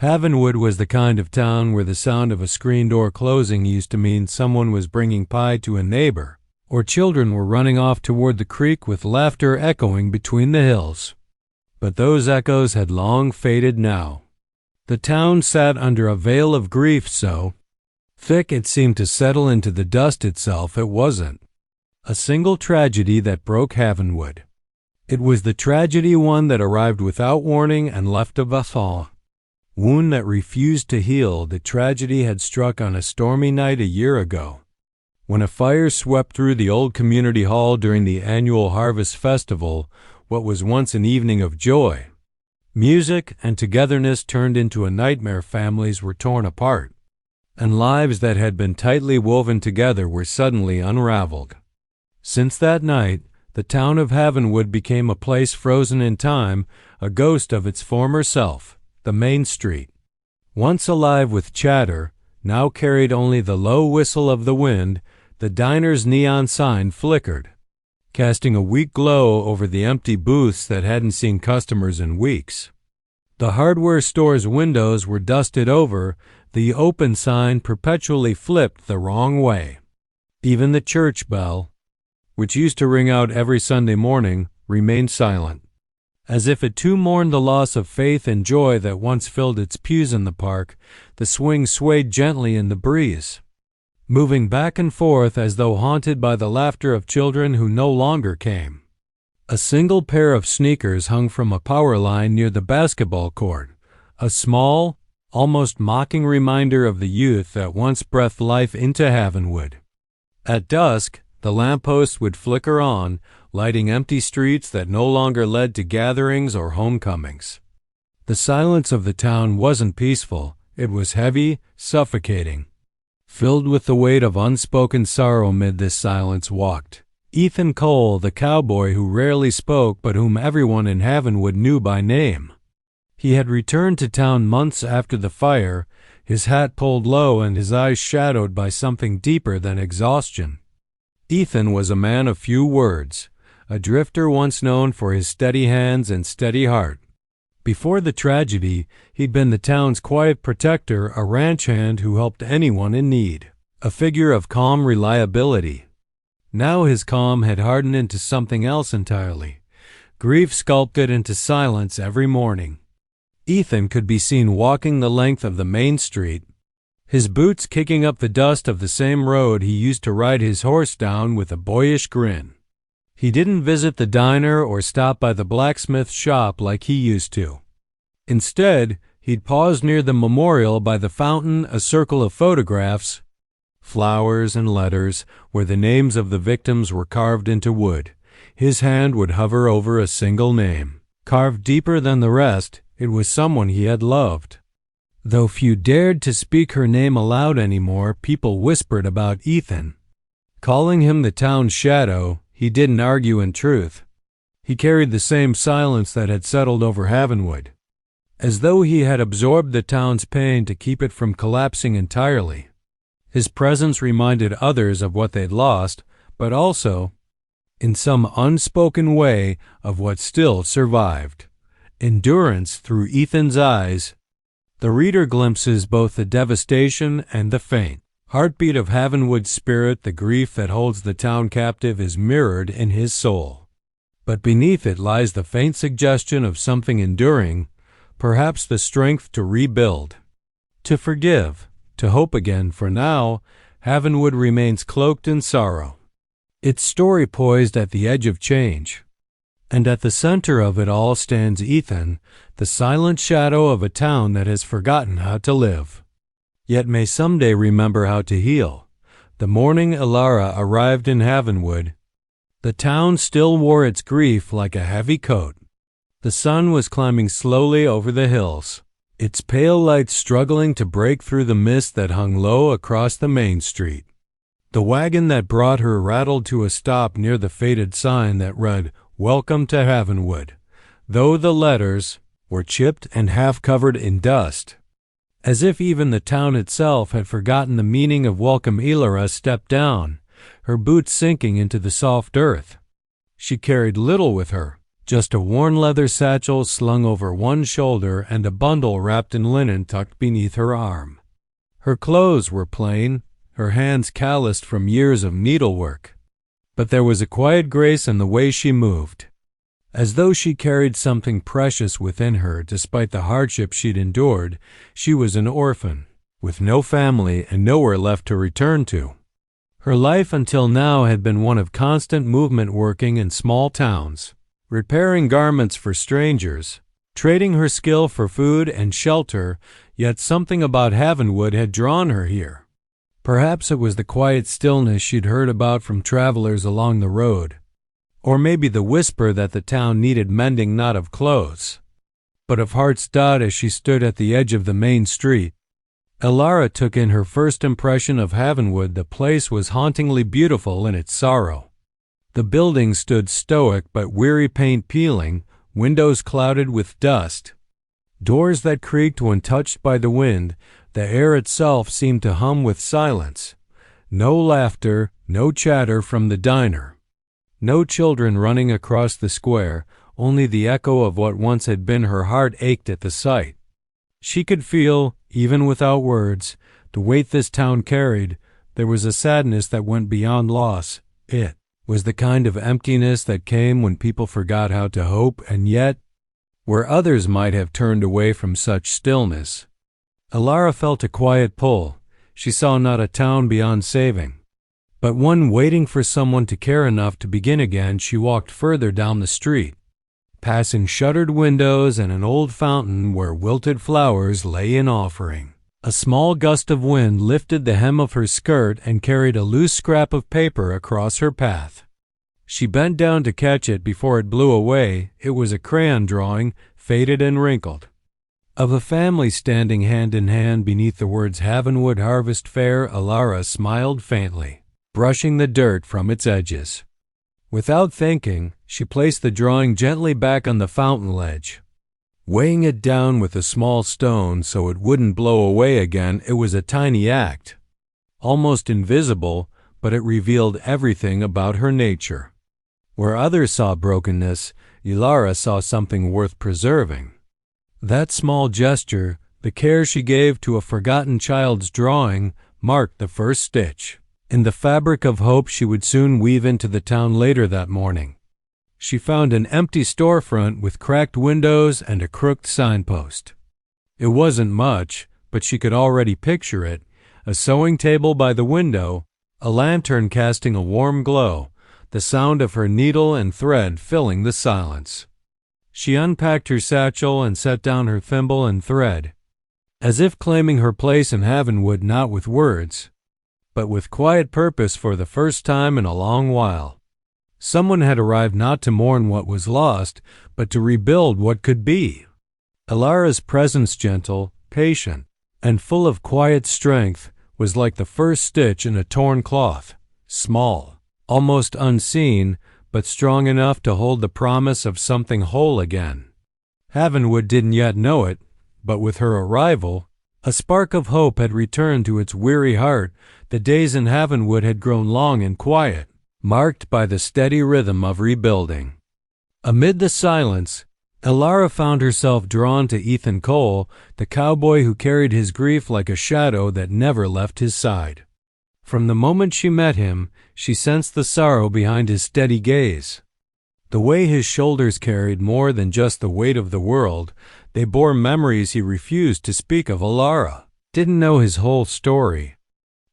Havenwood was the kind of town where the sound of a screen door closing used to mean someone was bringing pie to a neighbor, or children were running off toward the creek with laughter echoing between the hills. But those echoes had long faded now. The town sat under a veil of grief so thick it seemed to settle into the dust itself. It wasn't a single tragedy that broke Havenwood. It was the tragedy one that arrived without warning and left of us all. Wound that refused to heal. The tragedy had struck on a stormy night a year ago, when a fire swept through the old community hall during the annual harvest festival. What was once an evening of joy, music, and togetherness turned into a nightmare. Families were torn apart, and lives that had been tightly woven together were suddenly unraveled. Since that night, the town of Havenwood became a place frozen in time, a ghost of its former self. The main street, once alive with chatter, now carried only the low whistle of the wind. The diner's neon sign flickered, casting a weak glow over the empty booths that hadn't seen customers in weeks. The hardware store's windows were dusted over, the open sign perpetually flipped the wrong way. Even the church bell, which used to ring out every Sunday morning, remained silent, as if it too mourned the loss of faith and joy that once filled its pews in the park. The swing swayed gently in the breeze, moving back and forth as though haunted by the laughter of children who no longer came. A single pair of sneakers hung from a power line near the basketball court, a small, almost mocking reminder of the youth that once breathed life into Havenwood. At dusk, the lampposts would flicker on, lighting empty streets that no longer led to gatherings or homecomings. The silence of the town wasn't peaceful. It was heavy, suffocating. Filled with the weight of unspoken sorrow, amid this silence walked Ethan Cole, the cowboy who rarely spoke but whom everyone in Havenwood knew by name. He had returned to town months after the fire, his hat pulled low and his eyes shadowed by something deeper than exhaustion. Ethan was a man of few words, a drifter once known for his steady hands and steady heart. Before the tragedy, he'd been the town's quiet protector, a ranch hand who helped anyone in need, a figure of calm reliability. Now his calm had hardened into something else entirely. Grief sculpted into silence every morning. Ethan could be seen walking the length of the main street, his boots kicking up the dust of the same road he used to ride his horse down with a boyish grin. He didn't visit the diner or stop by the blacksmith shop like he used to. Instead, he'd pause near the memorial by the fountain, a circle of photographs, flowers and letters, where the names of the victims were carved into wood. His hand would hover over a single name. Carved deeper than the rest, it was someone he had loved. Though few dared to speak her name aloud anymore, people whispered about Ethan. Calling him the town's shadow, he didn't argue in truth. He carried the same silence that had settled over Havenwood, as though he had absorbed the town's pain to keep it from collapsing entirely. His presence reminded others of what they'd lost, but also, in some unspoken way, of what still survived. Endurance through Ethan's eyes. The reader glimpses both the devastation and the faint heartbeat of Havenwood's spirit. The grief that holds the town captive is mirrored in his soul, but beneath it lies the faint suggestion of something enduring, perhaps the strength to rebuild, to forgive, to hope again. For now, Havenwood remains cloaked in sorrow, its story poised at the edge of change. And at the center of it all stands Ethan, the silent shadow of a town that has forgotten how to live, yet may someday remember how to heal. The morning Ilara arrived in Havenwood, the town still wore its grief like a heavy coat. The sun was climbing slowly over the hills, its pale light struggling to break through the mist that hung low across the main street. The wagon that brought her rattled to a stop near the faded sign that read, "Welcome to Havenwood," though the letters were chipped and half covered in dust. As if even the town itself had forgotten the meaning of welcome, Ilara stepped down, her boots sinking into the soft earth. She carried little with her, just a worn leather satchel slung over one shoulder and a bundle wrapped in linen tucked beneath her arm. Her clothes were plain, her hands calloused from years of needlework. But there was a quiet grace in the way she moved, as though she carried something precious within her despite the hardship she'd endured. She was an orphan, with no family and nowhere left to return to. Her life until now had been one of constant movement, working in small towns, repairing garments for strangers, trading her skill for food and shelter, yet something about Havenwood had drawn her here. Perhaps it was the quiet stillness she'd heard about from travelers along the road, or maybe the whisper that the town needed mending not of clothes, but of hearts. As she stood at the edge of the main street, Elara took in her first impression of Havenwood. The place was hauntingly beautiful in its sorrow. The building stood stoic but weary, paint peeling, windows clouded with dust, doors that creaked when touched by the wind. The air itself seemed to hum with silence. No laughter, no chatter from the diner, no children running across the square, only the echo of what once had been. Her heart ached at the sight. She could feel, even without words, the weight this town carried. There was a sadness that went beyond loss. It was the kind of emptiness that came when people forgot how to hope, and yet, where others might have turned away from such stillness, Elara felt a quiet pull. She saw not a town beyond saving, but one waiting for someone to care enough to begin again. She walked further down the street, passing shuttered windows and an old fountain where wilted flowers lay in offering. A small gust of wind lifted the hem of her skirt and carried a loose scrap of paper across her path. She bent down to catch it before it blew away. It was a crayon drawing, faded and wrinkled, of a family standing hand in hand beneath the words Havenwood Harvest Fair. Elara smiled faintly, brushing the dirt from its edges. Without thinking, she placed the drawing gently back on the fountain ledge, weighing it down with a small stone so it wouldn't blow away again. It was a tiny act, almost invisible, but it revealed everything about her nature. Where others saw brokenness, Elara saw something worth preserving. That small gesture, the care she gave to a forgotten child's drawing, marked the first stitch in the fabric of hope she would soon weave into the town. Later that morning, she found an empty storefront with cracked windows and a crooked signpost. It wasn't much, but she could already picture it: a sewing table by the window, a lantern casting a warm glow, the sound of her needle and thread filling the silence. She unpacked her satchel and set down her thimble and thread, as if claiming her place in Havenwood not with words, but with quiet purpose. For the first time in a long while, someone had arrived not to mourn what was lost, but to rebuild what could be. Elara's presence, gentle, patient, and full of quiet strength, was like the first stitch in a torn cloth, small, almost unseen, but strong enough to hold the promise of something whole again. Havenwood didn't yet know it, but with her arrival, a spark of hope had returned to its weary heart. The days in Havenwood had grown long and quiet, marked by the steady rhythm of rebuilding. Amid the silence, Elara found herself drawn to Ethan Cole, the cowboy who carried his grief like a shadow that never left his side. From the moment she met him, she sensed the sorrow behind his steady gaze. The way his shoulders carried more than just the weight of the world, they bore memories he refused to speak of. Elara didn't know his whole story,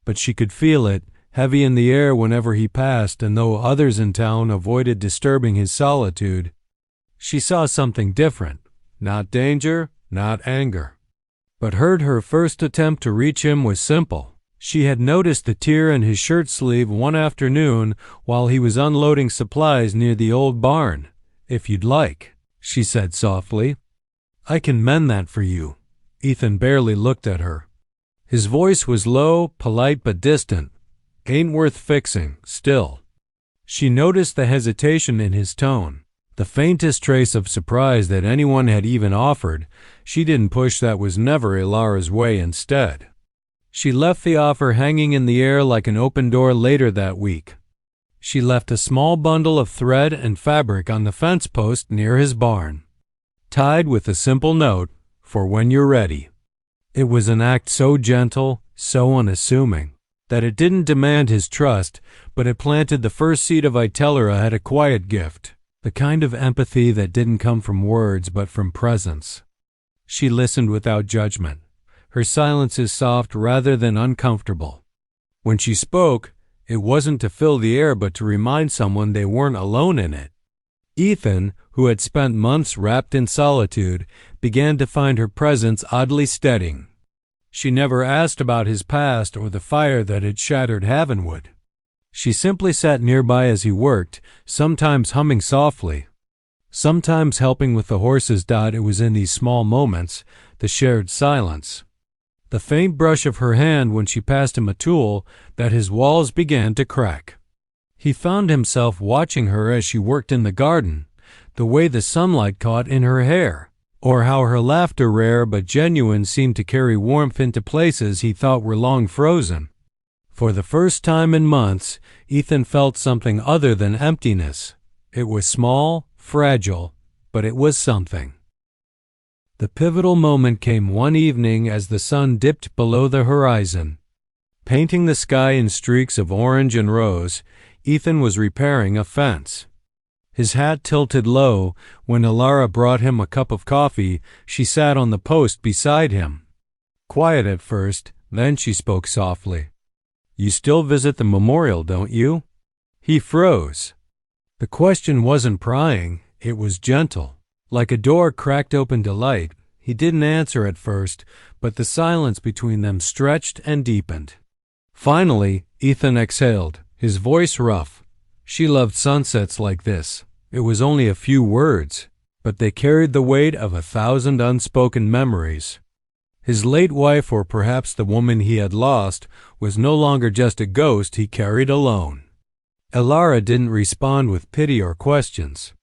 but she could feel it, heavy in the air whenever he passed, and though others in town avoided disturbing his solitude, she saw something different. Not danger, not anger, but her first attempt to reach him was simple. She had noticed the tear in his shirt sleeve one afternoon while he was unloading supplies near the old barn. "If you'd like," she said softly, "I can mend that for you." Ethan barely looked at her. His voice was low, polite but distant. "Ain't worth fixing, still." She noticed the hesitation in his tone, the faintest trace of surprise that anyone had even offered. She didn't push, that was never Elara's way. Instead, she left the offer hanging in the air like an open door. Later that week, She left a small bundle of thread and fabric on the fence post near his barn, tied with a simple note, "For when you're ready." It was an act so gentle, so unassuming, that it didn't demand his trust, but it planted the first seed of Itellera had a quiet gift, the kind of empathy that didn't come from words but from presence. She listened without judgment, her silences soft rather than uncomfortable. When she spoke, it wasn't to fill the air but to remind someone they weren't alone in it. Ethan, who had spent months wrapped in solitude, began to find her presence oddly steadying. She never asked about his past or the fire that had shattered Havenwood. She simply sat nearby as he worked, sometimes humming softly, sometimes helping with the horses. It was in these small moments, the shared silence, the faint brush of her hand when she passed him a tool, that his walls began to crack. He found himself watching her as she worked in the garden, the way the sunlight caught in her hair, or how her laughter, rare but genuine, seemed to carry warmth into places he thought were long frozen. For the first time in months, Ethan felt something other than emptiness. It was small, fragile, but it was something. The pivotal moment came one evening as the sun dipped below the horizon. Painting the sky in streaks of orange and rose, Ethan was repairing a fence. His hat tilted low. When Ilara brought him a cup of coffee, she sat on the post beside him. Quiet at first, then she spoke softly. "You still visit the memorial, don't you?" He froze. The question wasn't prying, it was gentle, like a door cracked open to light. He didn't answer at first, but the silence between them stretched and deepened. Finally, Ethan exhaled, his voice rough. She loved sunsets like this. It was only a few words, but they carried the weight of 1,000 unspoken memories. His late wife, or perhaps the woman he had lost, was no longer just a ghost he carried alone. Ilara didn't respond with pity or questions.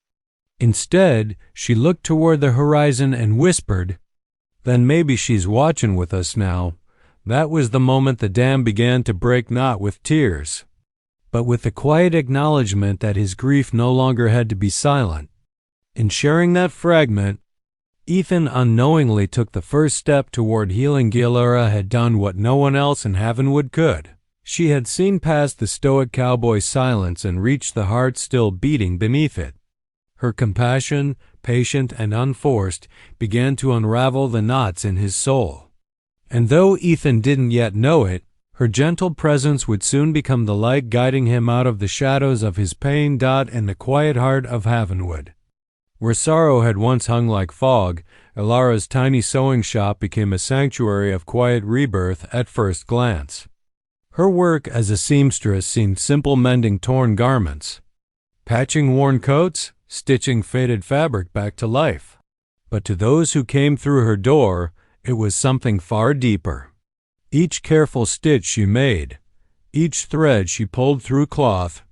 Instead, she looked toward the horizon and whispered, "Then maybe she's watching with us now." That was the moment the dam began to break, not with tears, but with the quiet acknowledgement that his grief no longer had to be silent. In sharing that fragment, Ethan unknowingly took the first step toward healing. Ilara had done what no one else in Havenwood could. She had seen past the stoic cowboy silence and reached the heart still beating beneath it. Her compassion, patient and unforced, began to unravel the knots in his soul. And though Ethan didn't yet know it, her gentle presence would soon become the light guiding him out of the shadows of his pain. In the quiet heart of Havenwood, where sorrow had once hung like fog, Ilara's tiny sewing shop became a sanctuary of quiet rebirth at first glance. Her work as a seamstress seemed simple, mending torn garments, patching worn coats, stitching faded fabric back to life. But to those who came through her door, it was something far deeper. Each careful stitch she made, each thread she pulled through cloth,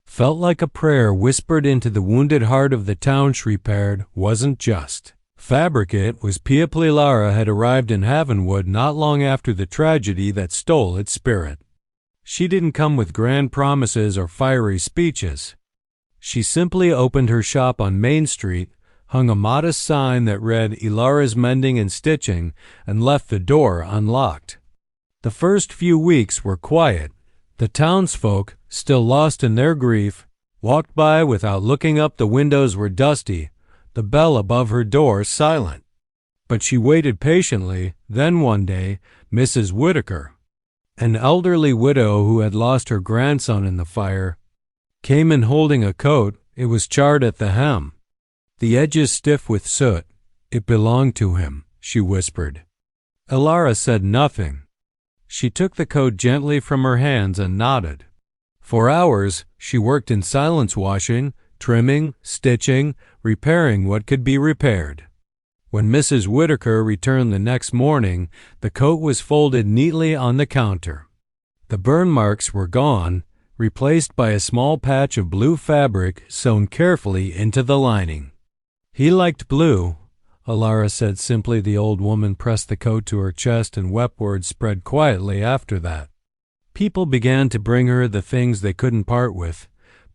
felt like a prayer whispered into the wounded heart of the town she repaired. Wasn't just fabric, it was people. Ilara had arrived in Havenwood not long after the tragedy that stole its spirit. She didn't come with grand promises or fiery speeches. She simply opened her shop on Main Street, hung a modest sign that read "Ilara's Mending and Stitching," and left the door unlocked. The first few weeks were quiet. The townsfolk, still lost in their grief, walked by without looking up. The windows were dusty, the bell above her door silent. But she waited patiently. Then one day, Mrs. Whitaker, an elderly widow who had lost her grandson in the fire, came in holding a coat. It was charred at the hem, the edges stiff with soot. "It belonged to him," she whispered. Ilara said nothing. She took the coat gently from her hands and nodded. For hours, she worked in silence, washing, trimming, stitching, repairing what could be repaired. When Mrs. Whitaker returned the next morning, the coat was folded neatly on the counter. The burn marks were gone, replaced by a small patch of blue fabric sewn carefully into the lining. "He liked blue," Ilara said simply. The old woman pressed the coat to her chest and wept. Words spread quietly after that. People began to bring her the things they couldn't part with,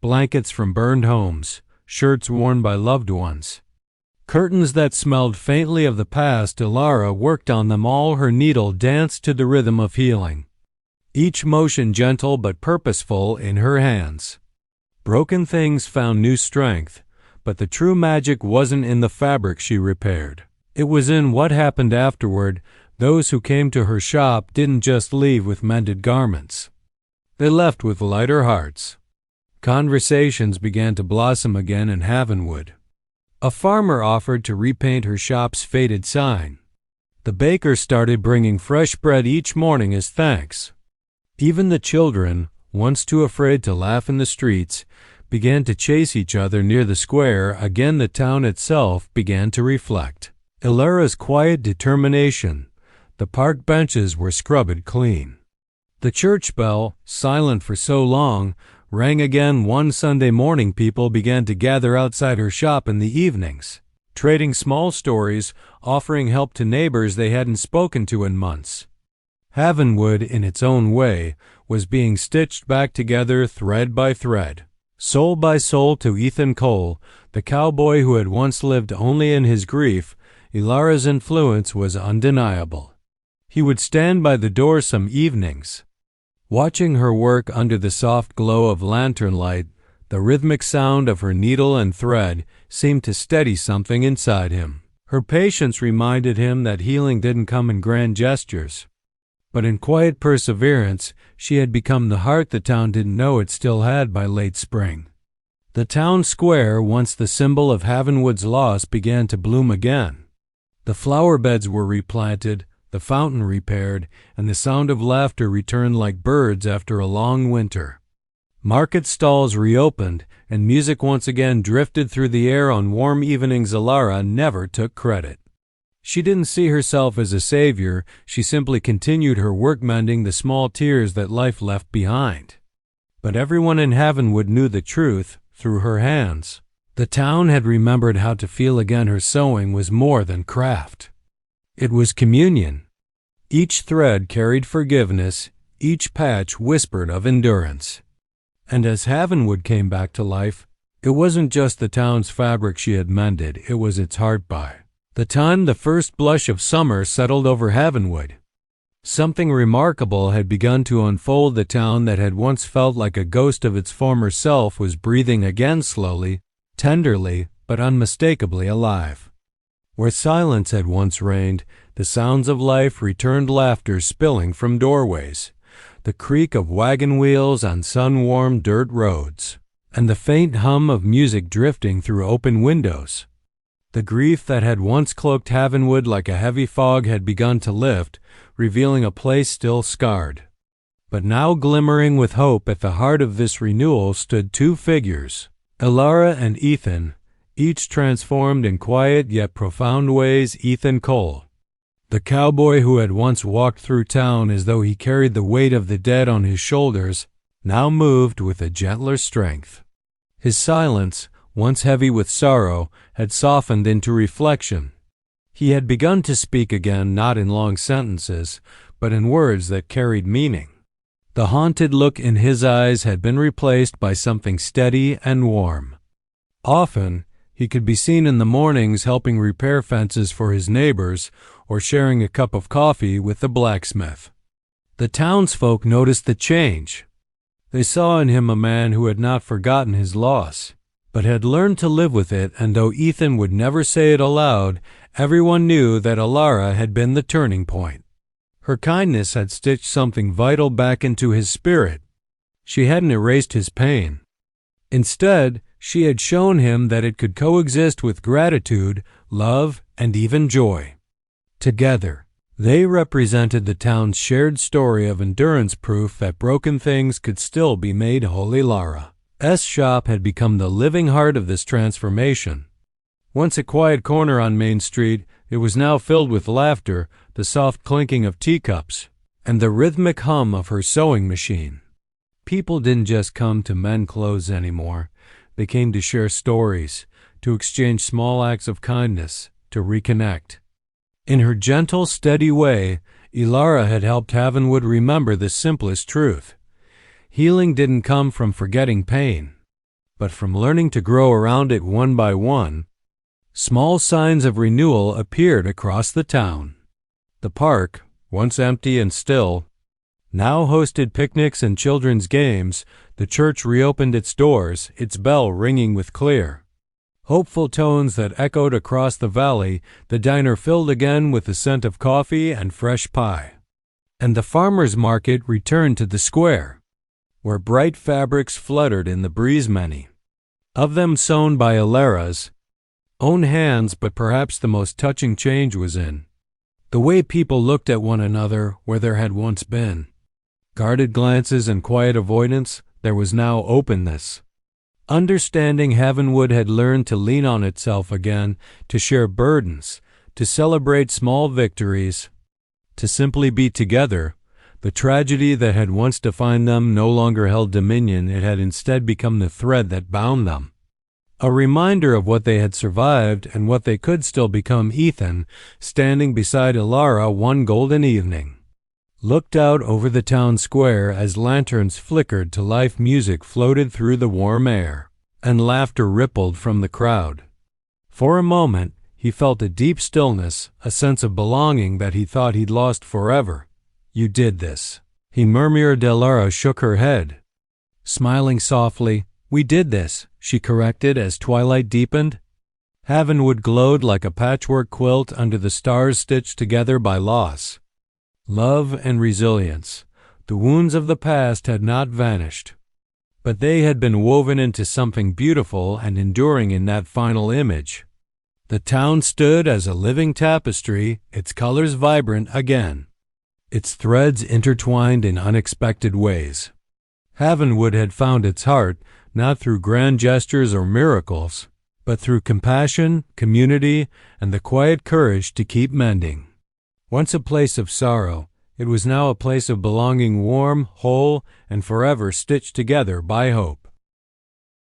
blankets from burned homes, shirts worn by loved ones. Curtains that smelled faintly of the past. Ilara worked on them all. Her needle danced to the rhythm of healing, each motion gentle but purposeful in her hands. Broken things found new strength, but the true magic wasn't in the fabric she repaired. It was in what happened afterward. Those who came to her shop didn't just leave with mended garments. They left with lighter hearts. Conversations began to blossom again in Havenwood. A farmer offered to repaint her shop's faded sign. The baker started bringing fresh bread each morning as thanks. Even the children, once too afraid to laugh in the streets, began to chase each other near the square. Again the town itself began to reflect Ilara's quiet determination. The park benches were scrubbed clean. The church bell, silent for so long, rang again one Sunday morning. People began to gather outside her shop in the evenings, trading small stories, offering help to neighbors they hadn't spoken to in months. Havenwood, in its own way, was being stitched back together thread by thread, soul by soul. To Ethan Cole, the cowboy who had once lived only in his grief, Ilara's influence was undeniable. He would stand by the door some evenings, watching her work under the soft glow of lantern light. The rhythmic sound of her needle and thread seemed to steady something inside him. Her patience reminded him that healing didn't come in grand gestures, but in quiet perseverance. She had become the heart the town didn't know it still had by late spring. The town square, once the symbol of Havenwood's loss, began to bloom again. The flower beds were replanted, the fountain repaired, and the sound of laughter returned like birds after a long winter. Market stalls reopened, and music once again drifted through the air on warm evenings. Ilara never took credit. She didn't see herself as a savior. She simply continued her work, mending the small tears that life left behind. But everyone in Havenwood knew the truth through her hands. The town had remembered how to feel again. Her sewing was more than craft. It was communion. Each thread carried forgiveness, each patch whispered of endurance. And as Havenwood came back to life, it wasn't just the town's fabric she had mended, it was its heart. By the time the first blush of summer settled over Havenwood, something remarkable had begun to unfold. The town that had once felt like a ghost of its former self was breathing again, slowly, tenderly, but unmistakably alive. Where silence had once reigned, the sounds of life returned, laughter spilling from doorways, the creak of wagon wheels on sun-warmed dirt roads, and the faint hum of music drifting through open windows. The grief that had once cloaked Havenwood like a heavy fog had begun to lift, revealing a place still scarred. But now, glimmering with hope, at the heart of this renewal stood two figures, Ilara and Ethan, each transformed in quiet yet profound ways. Ethan Cole, the cowboy who had once walked through town as though he carried the weight of the dead on his shoulders, now moved with a gentler strength. His silence, once heavy with sorrow, had softened into reflection. He had begun to speak again, not in long sentences, but in words that carried meaning. The haunted look in his eyes had been replaced by something steady and warm. Often, he could be seen in the mornings helping repair fences for his neighbors or sharing a cup of coffee with the blacksmith. The townsfolk noticed the change. They saw in him a man who had not forgotten his loss, but had learned to live with it, and though Ethan would never say it aloud, everyone knew that Ilara had been the turning point. Her kindness had stitched something vital back into his spirit. She hadn't erased his pain. Instead, she had shown him that it could coexist with gratitude, love, and even joy. Together, they represented the town's shared story of endurance, proof that broken things could still be made whole. Ilara's shop had become the living heart of this transformation. Once a quiet corner on Main Street, it was now filled with laughter, the soft clinking of teacups, and the rhythmic hum of her sewing machine. People didn't just come to mend clothes anymore. They came to share stories, to exchange small acts of kindness, to reconnect. In her gentle, steady way, Ilara had helped Havenwood remember the simplest truth. Healing didn't come from forgetting pain. but from learning to grow around it one by one. Small signs of renewal appeared across the town. The park, once empty and still, now hosted picnics and children's games. The church reopened its doors, its bell ringing with clear, hopeful tones that echoed across the valley. The diner filled again with the scent of coffee and fresh pie. And the farmer's market returned to the square, where bright fabrics fluttered in the breeze, many of them sewn by Alara's own hands. But perhaps the most touching change was in the way people looked at one another. Where there had once been guarded glances and quiet avoidance, there was now openness. Understanding. Havenwood had learned to lean on itself again, to share burdens, to celebrate small victories, to simply be together. The tragedy that had once defined them no longer held dominion. It had instead become the thread that bound them, a reminder of what they had survived and what they could still become. Ethan, standing beside Alara one golden evening, looked out over the town square as lanterns flickered to life, music floated through the warm air, and laughter rippled from the crowd. For a moment, he felt a deep stillness, a sense of belonging that he thought he'd lost forever. "You did this," he murmured. Alara shook her head, smiling softly. "We did this," she corrected as twilight deepened. Havenwood glowed like a patchwork quilt under the stars stitched together by loss, love, and resilience. The wounds of the past had not vanished, but they had been woven into something beautiful and enduring in that final image. The town stood as a living tapestry, its colors vibrant again, its threads intertwined in unexpected ways. Havenwood had found its heart, not through grand gestures or miracles, but through compassion, community, and the quiet courage to keep mending. Once a place of sorrow, it was now a place of belonging, warm, whole, and forever stitched together by hope.